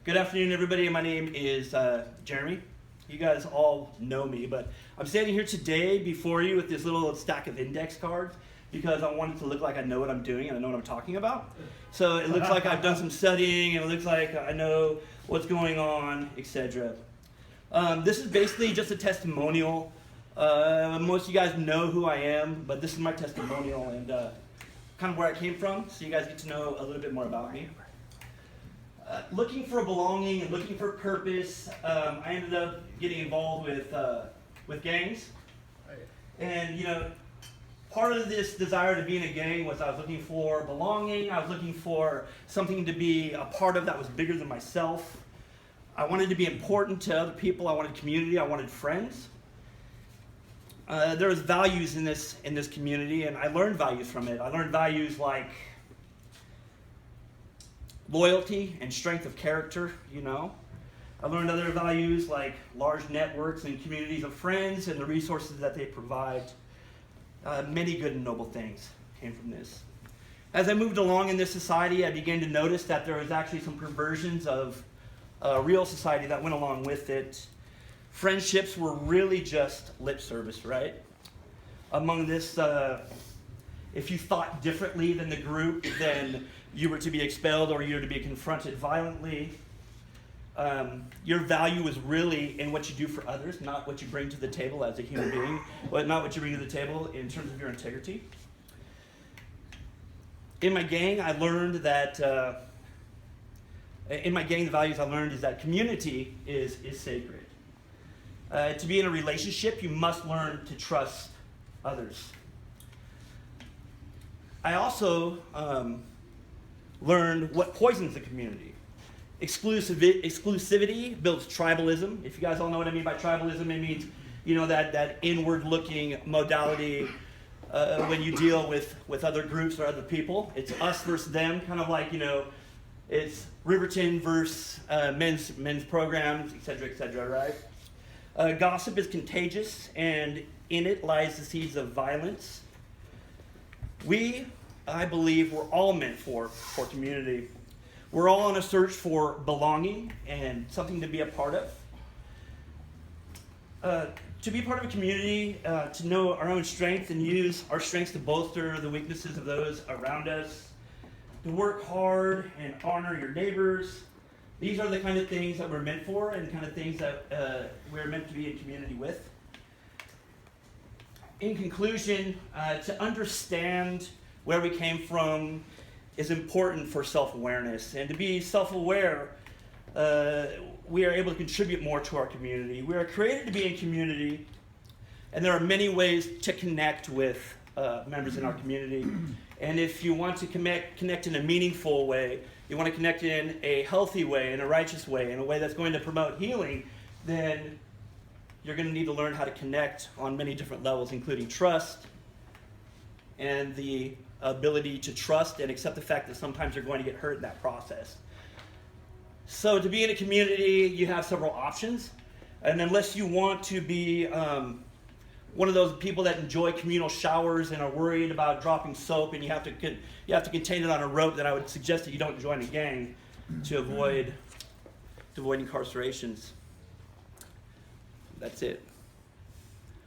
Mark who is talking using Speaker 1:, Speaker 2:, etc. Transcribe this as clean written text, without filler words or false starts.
Speaker 1: Good afternoon, everybody. My name is Jeremy. You guys all know me, but I'm standing here today before you with this little stack of index cards because I want it to look like I know what I'm doing and I know what I'm talking about. So it looks like I've done some studying and it looks like I know what's going on, etc. This is basically just a testimonial. Most of you guys know who I am, but this is my testimonial and kind of where I came from, so you guys get to know a little bit more about me. Looking for belonging and looking for purpose, I ended up getting involved with gangs. And part of this desire to be in a gang was I was looking for belonging. I was looking for something to be a part of that was bigger than myself. I wanted to be important to other people. I wanted community. I wanted friends. There was values in this community, and I learned values from it. I learned values like loyalty and strength of character, I learned other values like large networks and communities of friends and the resources that they provide. Many good and noble things came from this. As I moved along in this society, I began to notice that there was actually some perversions of real society that went along with it. Friendships were really just lip service, right? Among this, if you thought differently than the group, then you were to be expelled or you were to be confronted violently. Your value was really in what you do for others, not what you bring to the table as a human being, but not what you bring to the table in terms of your integrity. In my gang, I learned that, the values I learned is that community is sacred. To be in a relationship, you must learn to trust others. I also learned what poisons the community. Exclusivity builds tribalism. If you guys all know what I mean by tribalism, it means that inward-looking modality when you deal with other groups or other people. It's us versus them, kind of like it's Riverton versus men's programs, etc., right? Gossip is contagious, and in it lies the seeds of violence. I believe we're all meant for community. We're all on a search for belonging and something to be a part of. To be part of a community, to know our own strength and use our strengths to bolster the weaknesses of those around us, to work hard and honor your neighbors. These are the kind of things that we're meant for and kind of things that we're meant to be in community with. In conclusion, to understand where we came from is important for self-awareness. And to be self-aware, we are able to contribute more to our community. We are created to be in community, and there are many ways to connect with members in our community. And if you want to connect in a meaningful way, you want to connect in a healthy way, in a righteous way, in a way that's going to promote healing, then you're going to need to learn how to connect on many different levels, including trust and the ability to trust and accept the fact that sometimes you're going to get hurt in that process. So to be in a community, you have several options. And unless you want to be one of those people that enjoy communal showers and are worried about dropping soap and you have to contain it on a rope, then I would suggest that you don't join a gang to avoid incarcerations. That's it.